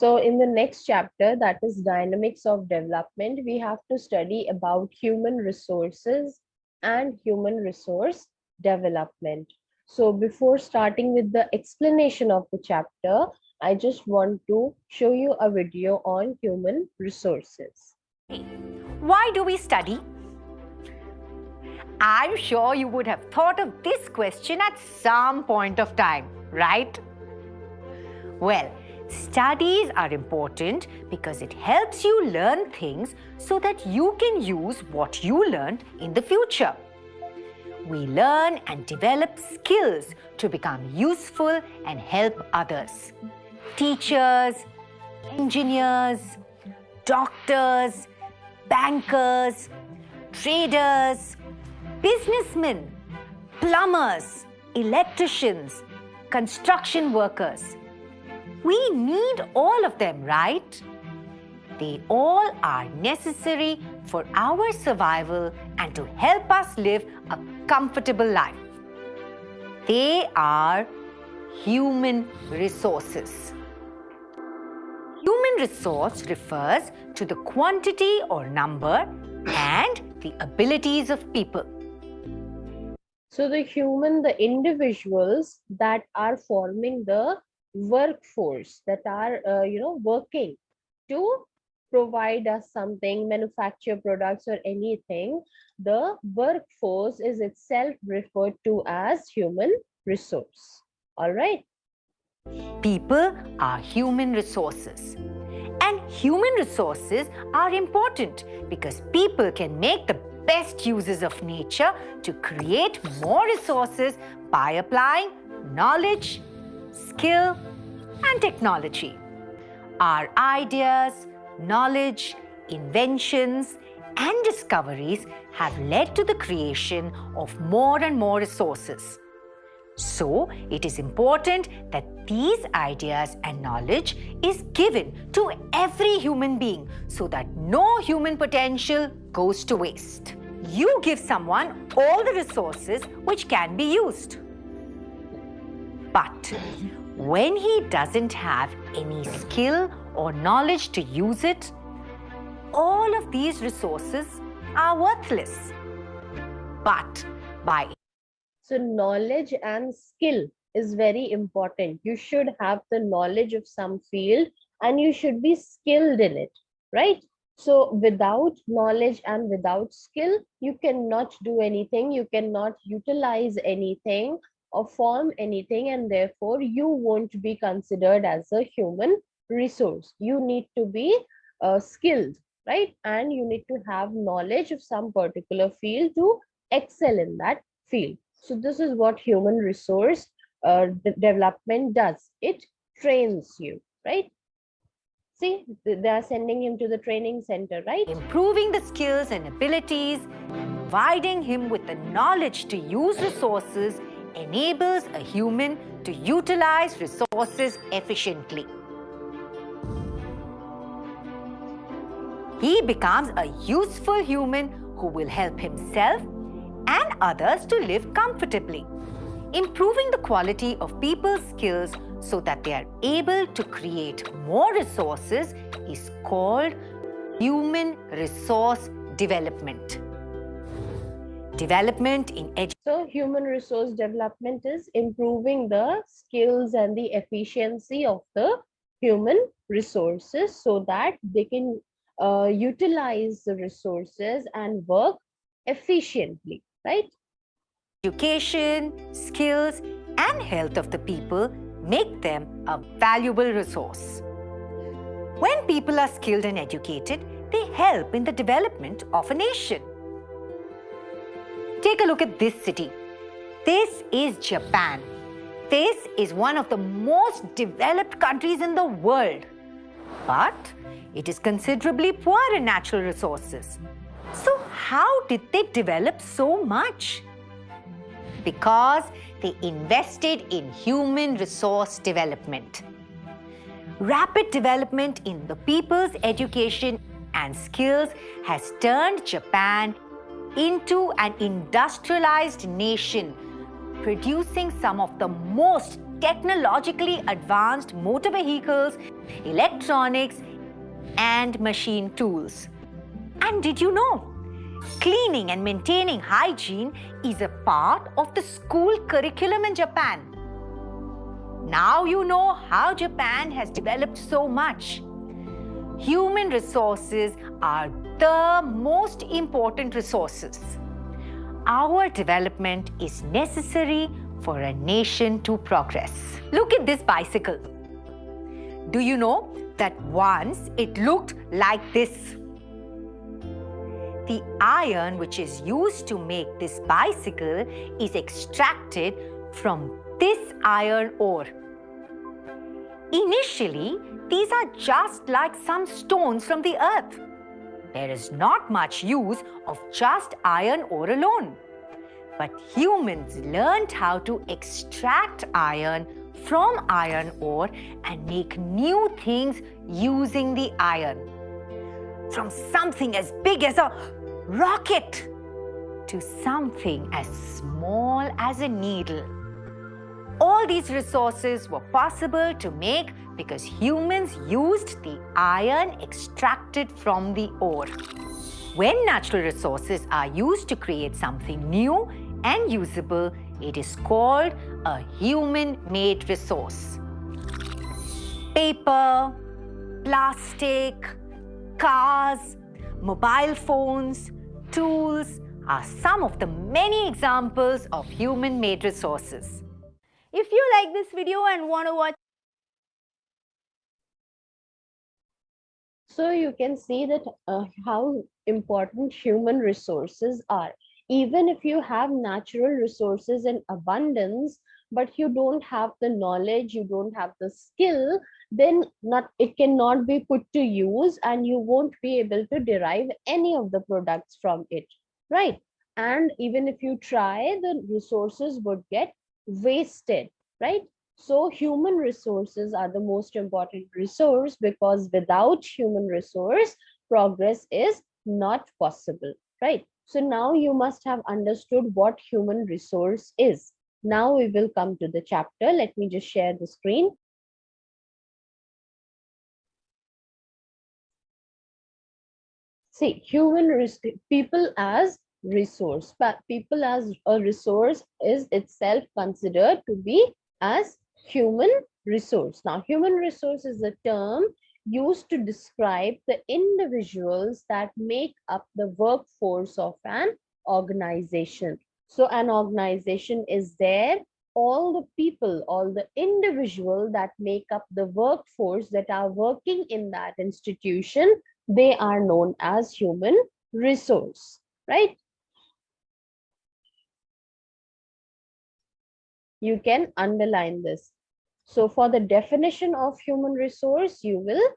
So in the next chapter, that is dynamics of development, we have to study about human resources and human resource development. So before starting with the explanation of the chapter, I just want to show you a video on human resources. Why do we study? I'm sure you would have thought of this question at some point of time, right? Well, studies are important because it helps you learn things so that you can use what you learned in the future. We learn and develop skills to become useful and help others. Teachers, engineers, doctors, bankers, traders, businessmen, plumbers, electricians, construction workers. We need all of them, right? They all are necessary for our survival and to help us live a comfortable life. They are human resources. Human resource refers to the quantity or number and the abilities of people. So the individuals that are forming the workforce, that are working to provide us something, manufacture products or anything, the workforce is itself referred to as human resource. All right. People are human resources. And human resources are important because people can make the best uses of nature to create more resources by applying knowledge, skill, and technology. Our ideas, knowledge, inventions, and discoveries have led to the creation of more and more resources. So, it is important that these ideas and knowledge is given to every human being so that no human potential goes to waste. You give someone all the resources which can be used. But when he doesn't have any skill or knowledge to use it, all of these resources are worthless. But by So knowledge and skill is very important. You should have the knowledge of some field and you should be skilled in it, right? So without knowledge and without skill, you cannot do anything. You cannot utilize anything or form anything, and therefore you won't be considered as a human resource. You need to be skilled, right? And you need to have knowledge of some particular field to excel in that field. So this is what human resource development does. It trains you, right? See, they are sending him to the training center, right? improving the skills and abilities, providing him with the knowledge to use resources enables a human to utilize resources efficiently. He becomes a useful human who will help himself and others to live comfortably. Improving the quality of people's skills so that they are able to create more resources is called human resource development. Development in education. So human resource development is improving the skills and the efficiency of the human resources so that they can utilize the resources and work efficiently, right? Education, skills, and health of the people make them a valuable resource. When people are skilled and educated, they help in the development of a nation. Take a look at this city. This is Japan. This is one of the most developed countries in the world. But it is considerably poor in natural resources. So how did they develop so much? Because they invested in human resource development. Rapid development in the people's education and skills has turned Japan into an industrialized nation, producing some of the most technologically advanced motor vehicles, electronics, and machine tools. And did you know? Cleaning and maintaining hygiene is a part of the school curriculum in Japan. Now you know how Japan has developed so much. Human resources are the most important resources. Our development is necessary for a nation to progress. Look at this bicycle. Do you know that once it looked like this? The iron which is used to make this bicycle is extracted from this iron ore. Initially, these are just like some stones from the earth. There is not much use of just iron ore alone. But humans learned how to extract iron from iron ore and make new things using the iron. From something as big as a rocket to something as small as a needle. All these resources were possible to make because humans used the iron extracted from the ore. When natural resources are used to create something new and usable, it is called a human-made resource. Paper, plastic, cars, mobile phones, tools are some of the many examples of human-made resources. If you like this video and want to watch, so you can see that how important human resources are. Even if you have natural resources in abundance, but you don't have the knowledge, you don't have the skill, then it cannot be put to use and you won't be able to derive any of the products from it, right? And even if you try, the resources would get wasted, right? So human resources are the most important resource, because without human resource, progress is not possible, right? So now you must have understood what human resource is. Now we will come to the chapter. Let me just share the screen. See, people as resource, but people as a resource is itself considered to be as human resource. Now, human resource is a term used to describe the individuals that make up the workforce of an organization. So an organization is there, all the people, all the individuals that make up the workforce that are working in that institution, they are known as human resource, right? You can underline this. So for the definition of human resource, you will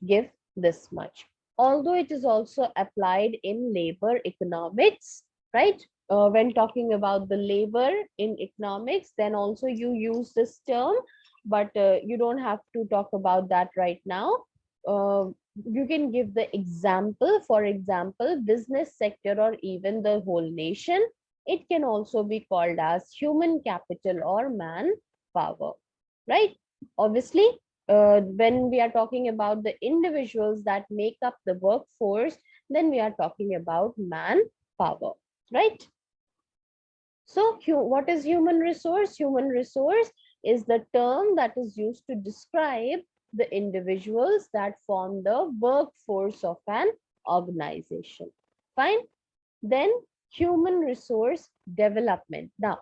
give this much. Although it is also applied in labor economics, right? When talking about the labor in economics, then also you use this term, but you don't have to talk about that right now. You can give the example, for example, business sector or even the whole nation. It can also be called as human capital or manpower, right? Obviously, when we are talking about the individuals that make up the workforce, then we are talking about manpower, right? So what is human resource? Human resource is the term that is used to describe the individuals that form the workforce of an organization. Fine. Then human resource development. Now,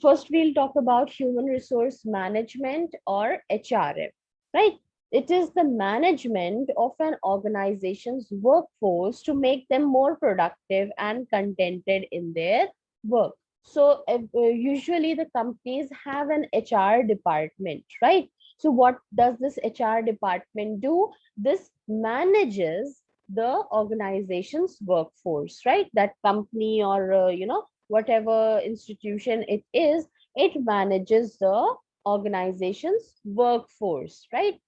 first we'll talk about human resource management or HRM, right? It is the management of an organization's workforce to make them more productive and contented in their work. So usually the companies have an HR department, right? So what does this HR department do? This manages the organization's workforce, right? That company or, whatever institution it is, it manages the organization's workforce, right?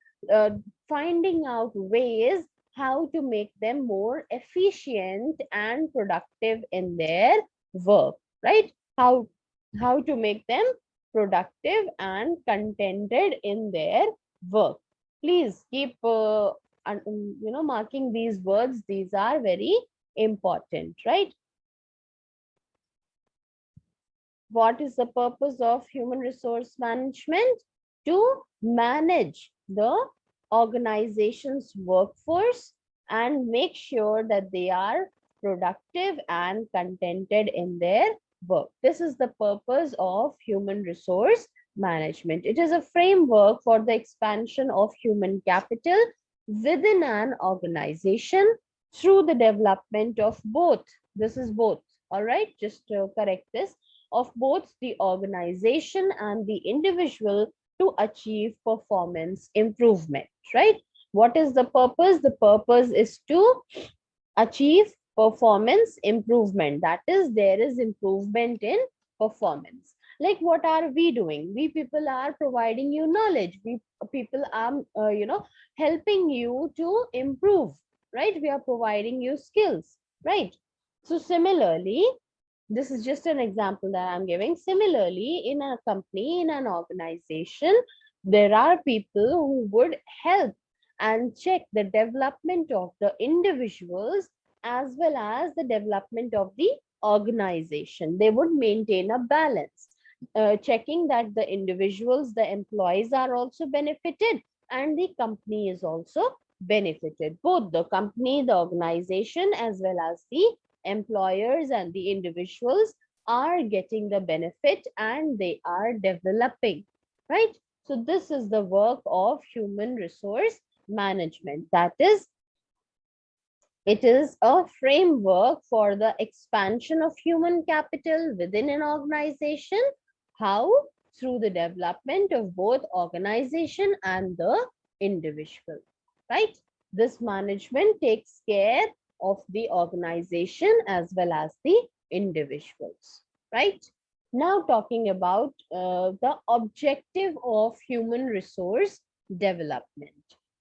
Finding out ways how to make them more efficient and productive in their work, right? How to make them productive and contented in their work. Please keep marking these words. These are very important, right? What is the purpose of human resource management? To manage the organization's workforce and make sure that they are productive and contented in their work. This is the purpose of human resource management. It is a framework for the expansion of human capital within an organization through the development of both. This is both. All right, just to correct this, of both the organization and the individual to achieve performance improvement, right? What is the purpose? The purpose is to achieve performance improvement. That is, there is improvement in performance. Like, what are we doing? We people are providing you knowledge. We people are, helping you to improve, right? We are providing you skills, right? So similarly, this is just an example that I'm giving. Similarly, in a company, in an organization, there are people who would help and check the development of the individuals as well as the development of the organization. They would maintain a balance, checking that the individuals, the employees are also benefited and the company is also benefited. Both the company, the organization, as well as the employers and the individuals are getting the benefit and they are developing, right? So this is the work of human resource management. That is, it is a framework for the expansion of human capital within an organization. How? Through the development of both organization and the individual, right? This management takes care of the organization as well as the individuals, right? Now talking about the objective of human resource development,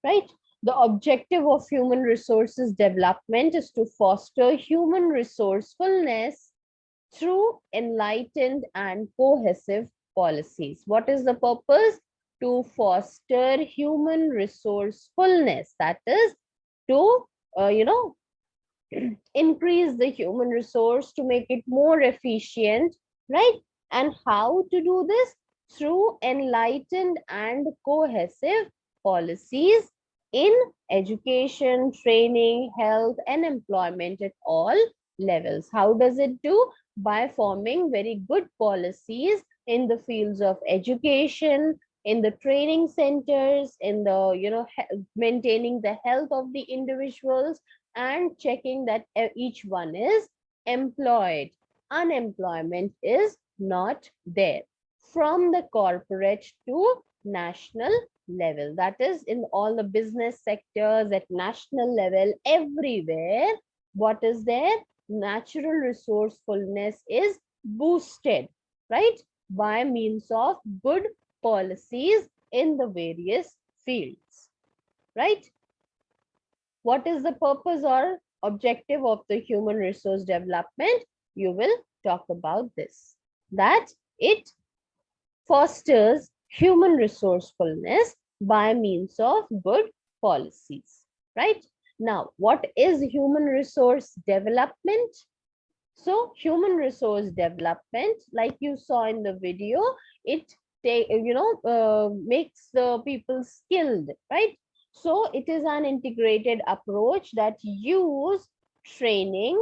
right? The objective of human resources development is to foster human resourcefulness through enlightened and cohesive policies. What is the purpose? To foster human resourcefulness, that is, to increase the human resource, to make it more efficient, right? And how to do this? Through enlightened and cohesive policies in education, training, health, and employment at all levels. How does it do? By forming very good policies in the fields of education, in the training centers, in the maintaining the health of the individuals, and checking that each one is employed. Unemployment is not there. From the corporate to national level, that is, in all the business sectors, at national level, everywhere, what is there? Natural resourcefulness is boosted, right? By means of good policies in the various fields, right? What is the purpose or objective of the human resource development? You will talk about this, that it fosters human resourcefulness by means of good policies, right? Now, what is human resource development? So human resource development, like you saw in the video, it makes the people skilled, right? So it is an integrated approach that use training,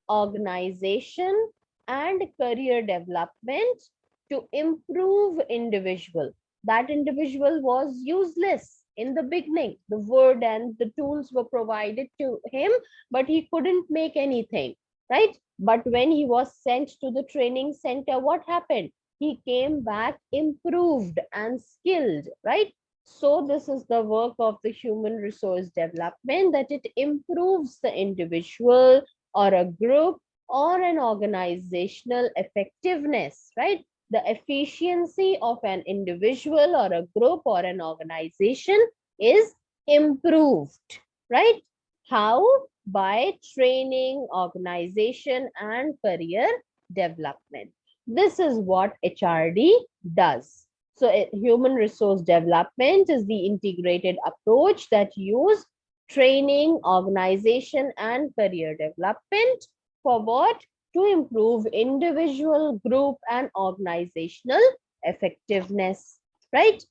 organization, and career development to improve individual. That individual was useless in the beginning. The word and the tools were provided to him, but he couldn't make anything, right? But when he was sent to the training center, what happened? He came back improved and skilled, right? So this is the work of the human resource development, that it improves the individual or a group or an organizational effectiveness, right? The efficiency of an individual or a group or an organization is improved, right? How? By training, organization, and career development. This is what HRD does. So human resource development is the integrated approach that use training, organization, and career development for what? To improve individual, group, and organizational effectiveness, right?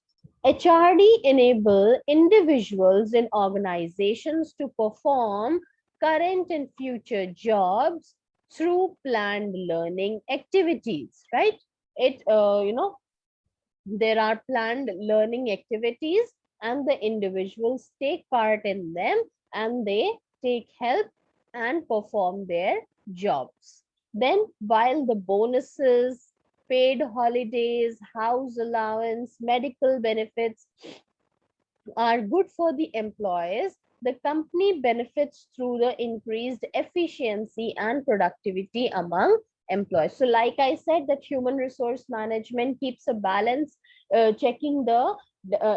HRD enable individuals in organizations to perform current and future jobs through planned learning activities, right? There are planned learning activities and the individuals take part in them and they take help and perform their jobs. Then while the bonuses, paid holidays, house allowance, medical benefits are good for the employees, the company benefits through the increased efficiency and productivity among employees. So like I said, that human resource management keeps a balance, checking the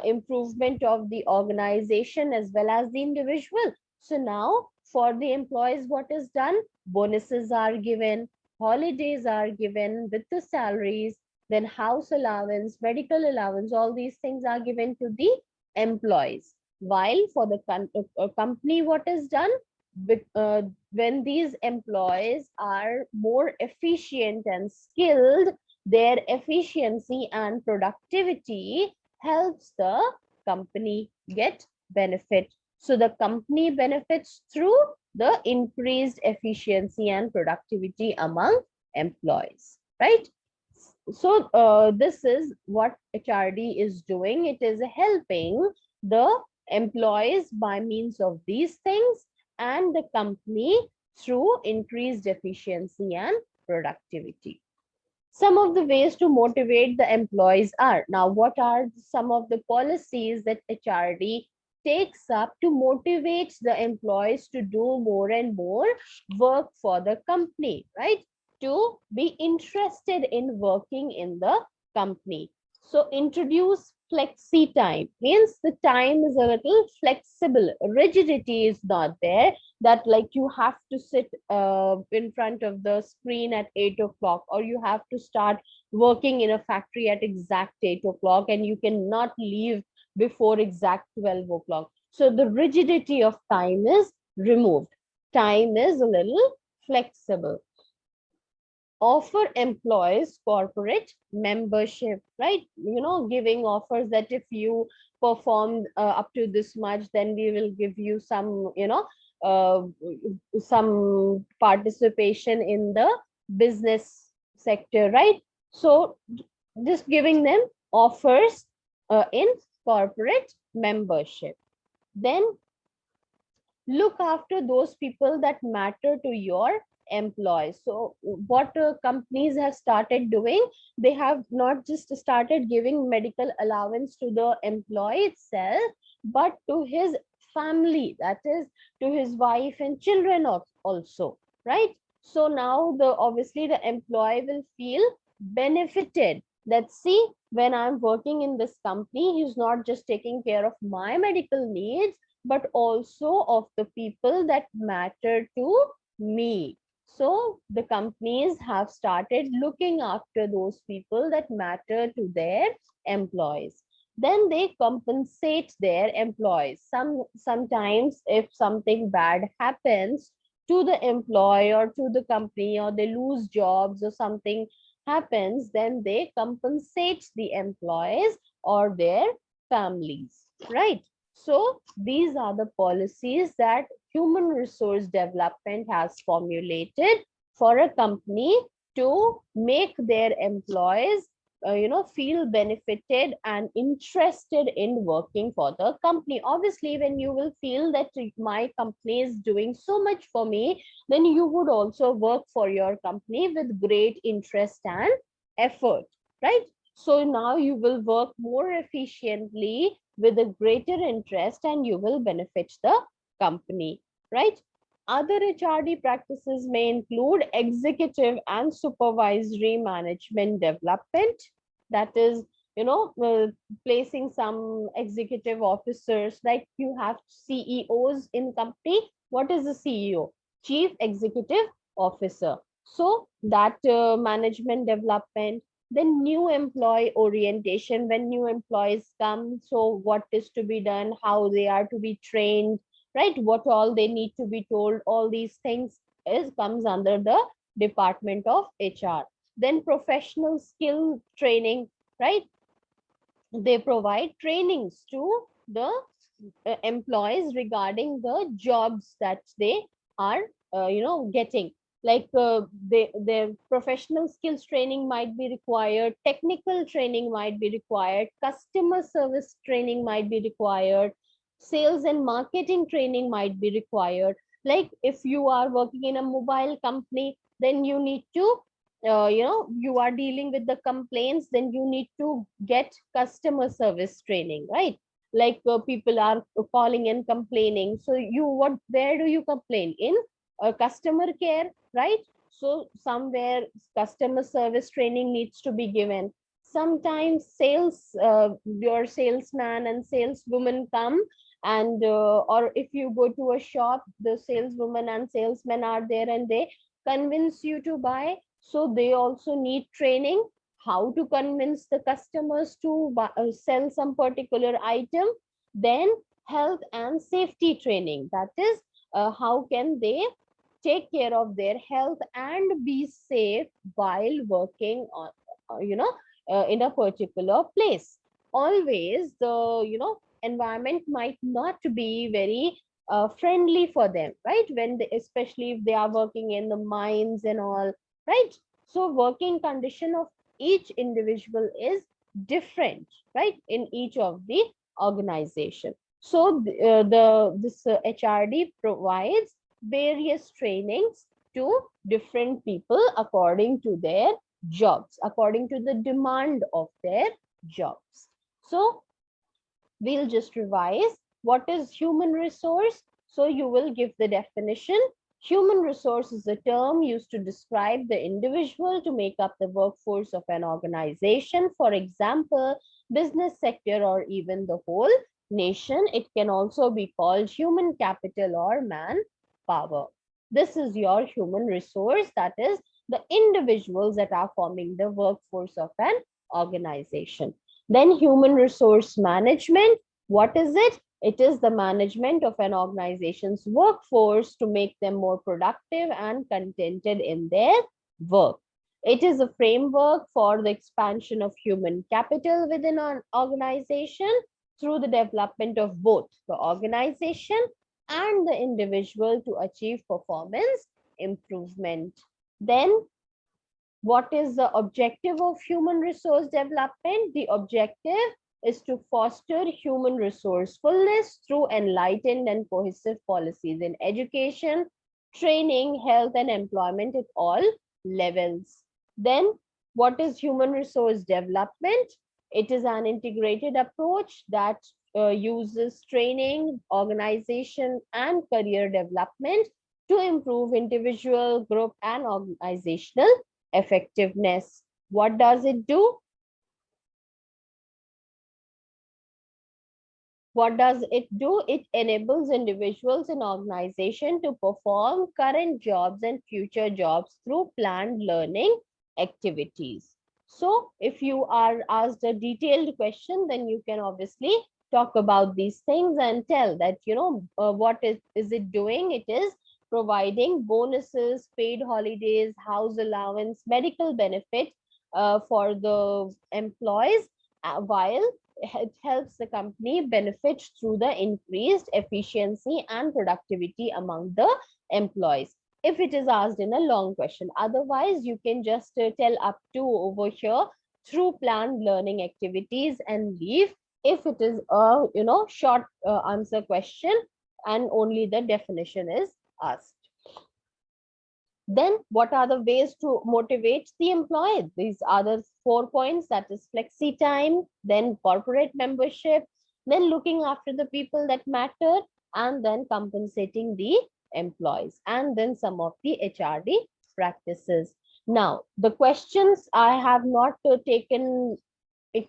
improvement of the organization as well as the individual. So now for the employees, what is done? Bonuses are given, holidays are given with the salaries, then house allowance, medical allowance, all these things are given to the employees. While for the company, what is done? When these employees are more efficient and skilled, their efficiency and productivity helps the company get benefit. So the company benefits through the increased efficiency and productivity among employees, right? So this is what HRD is doing. It is helping the employees by means of these things and the company through increased efficiency and productivity. Some of the ways to motivate the employees are, now what are some of the policies that HRD takes up to motivate the employees to do more and more work for the company, right? To be interested in working in the company. So introduce flexi time, means the time is a little flexible, rigidity is not there, that like you have to sit in front of the screen at 8 o'clock, or you have to start working in a factory at exact 8 o'clock and you cannot leave before exact 12 o'clock. So the rigidity of time is removed. Time is a little flexible. Offer employees corporate membership, right? Giving offers that if you perform up to this much, then we will give you some, uh, some participation in the business sector, right? So just giving them offers in corporate membership. Then look after those people that matter to your employees. So what companies have started doing, they have not just started giving medical allowance to the employee itself, but to his family, that is to his wife and children also, right? So now the obviously the employee will feel benefited, that see, when I'm working in this company, he's not just taking care of my medical needs but also of the people that matter to me. So the companies have started looking after those people that matter to their employees. Then they compensate their employees. Sometimes if something bad happens to the employee or to the company, or they lose jobs or something happens, then they compensate the employees or their families, right? So these are the policies that human resource development has formulated for a company to make their employees feel benefited and interested in working for the company. Obviously, when you will feel that my company is doing so much for me, then you would also work for your company with great interest and effort, right? So now you will work more efficiently with a greater interest and you will benefit the company, right? Other HRD practices may include executive and supervisory management development. That is, placing some executive officers, like you have CEOs in company. What is the CEO? Chief Executive Officer. So that management development. Then new employee orientation, when new employees come, so what is to be done, how they are to be trained, right? What all they need to be told, all these things is comes under the department of HR. Then professional skill training, right? They provide trainings to the employees regarding the jobs that they are getting, like their professional skills training might be required, technical training might be required, customer service training might be required, sales and marketing training might be required. Like if you are working in a mobile company, then you need to you are dealing with the complaints, then you need to get customer service training, right? Like people are calling and complaining, so you what where do you complain? In customer care, right? So somewhere customer service training needs to be given. Sometimes sales your salesman and saleswoman come, and or if you go to a shop, the saleswoman and salesman are there and they convince you to buy, so they also need training how to convince the customers to buy, sell some particular item. Then health and safety training, that is how can they take care of their health and be safe while working on in a particular place. Always the environment might not be very friendly for them, right? When they, especially if they are working in the mines and all, right? So working condition of each individual is different, right, in each of the organization. So this HRD provides various trainings to different people according to their jobs, according to the demand of their jobs. So we'll just revise. What is human resource? So you will give the definition. Human resource is a term used to describe the individual to make up the workforce of an organization. For example, business sector or even the whole nation. It can also be called human capital or manpower. This is your human resource, that is the individuals that are forming the workforce of an organization. Then human resource management. What is it? It is the management of an organization's workforce to make them more productive and contented in their work. It is a framework for the expansion of human capital within an organization through the development of both the organization and the individual to achieve performance improvement. Then what is the objective of human resource development? The objective is to foster human resourcefulness through enlightened and cohesive policies in education, training, health, and employment at all levels. Then, what is human resource development? It is an integrated approach that uses training, organization, and career development to improve individual, group, and organizational effectiveness. What does it do? What does it do? It enables individuals and organization to perform current jobs and future jobs through planned learning activities. So if you are asked a detailed question, then you can obviously talk about these things and tell that, what is it doing? It is providing bonuses, paid holidays, house allowance, medical benefit for the employees, while it helps the company benefit through the increased efficiency and productivity among the employees. If it is asked in a long question, otherwise you can just tell up to over here through planned learning activities and leave if it is a short answer question and only the definition is asked. Then what are the ways to motivate the employee? These are the 4 points, that is flexi time, then corporate membership, then looking after the people that matter, and then compensating the employees, and then some of the HRD practices. Now, the questions, I have not taken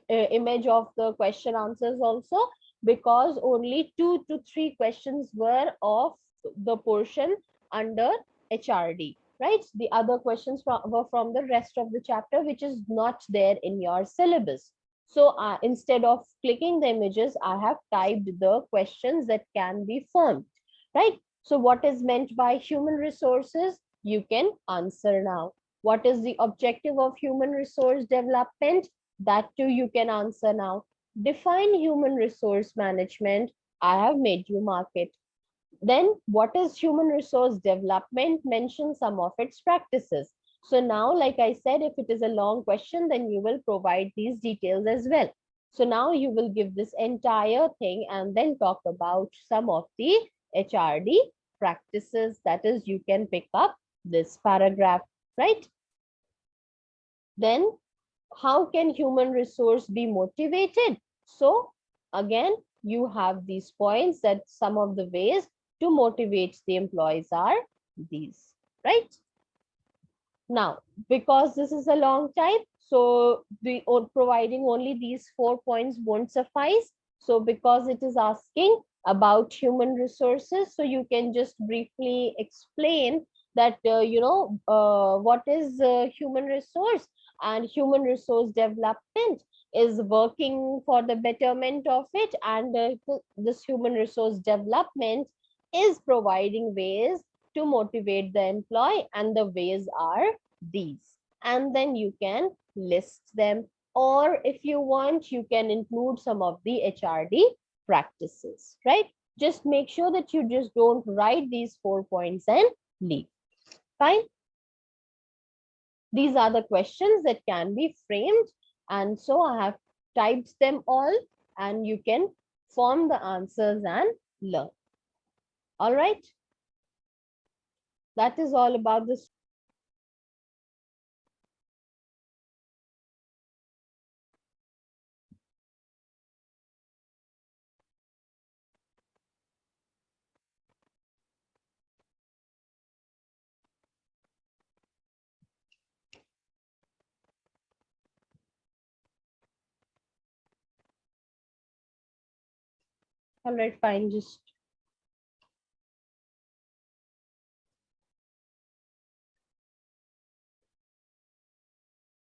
image of the question answers also, because only 2 to 3 questions were of the portion under HRD. right? The other questions were from the rest of the chapter, which is not there in your syllabus. So instead of clicking the images, I have typed the questions that can be formed, right? So what is meant by human resources? You can answer now. What is the objective of human resource development? That too you can answer now. Define human resource management. I have made you mark it. Then what is human resource development? Mention some of its practices. So now, like I said, if it is a long question, then you will provide these details as well. So now you will give this entire thing and then talk about some of the HRD practices. That is, you can pick up this paragraph, right? Then how can human resource be motivated? So again, you have these points that some of the ways to motivate the employees are these, right? Now, because this is a long type, so the providing only these 4 points won't suffice. So because it is asking about human resources, so you can just briefly explain that, what is human resource, and human resource development is working for the betterment of it, and this human resource development is providing ways to motivate the employee, and the ways are these. And then you can list them, or if you want, you can include some of the HRD practices, right? Just make sure that you just don't write these 4 points and leave. Fine. These are the questions that can be framed, and so I have typed them all, and you can form the answers and learn. All right. That is all about this. All right, fine. Just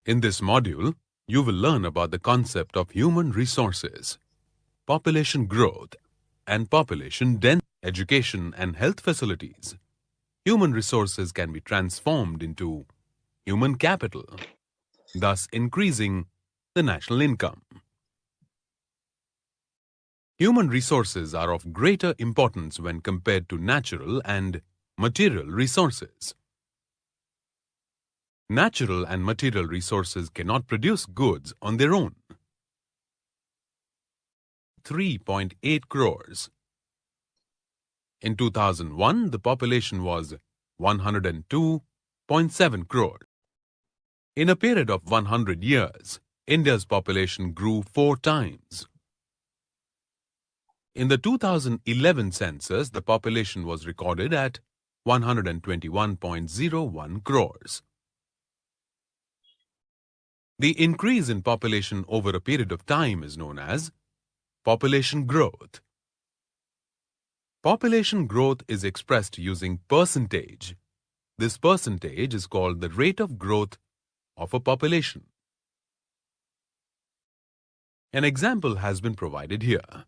in this module, you will learn about the concept of human resources, population growth, and population density, education and health facilities. Human resources can be transformed into human capital, thus increasing the national income. Human resources are of greater importance when compared to natural and material resources. Natural and material resources cannot produce goods on their own. 3.8 crores. In 2001, the population was 102.7 crores. In a period of 100 years, India's population grew 4 times. In the 2011 census, the population was recorded at 121.01 crores. The increase in population over a period of time is known as population growth. Population growth is expressed using percentage. This percentage is called the rate of growth of a population. An example has been provided here.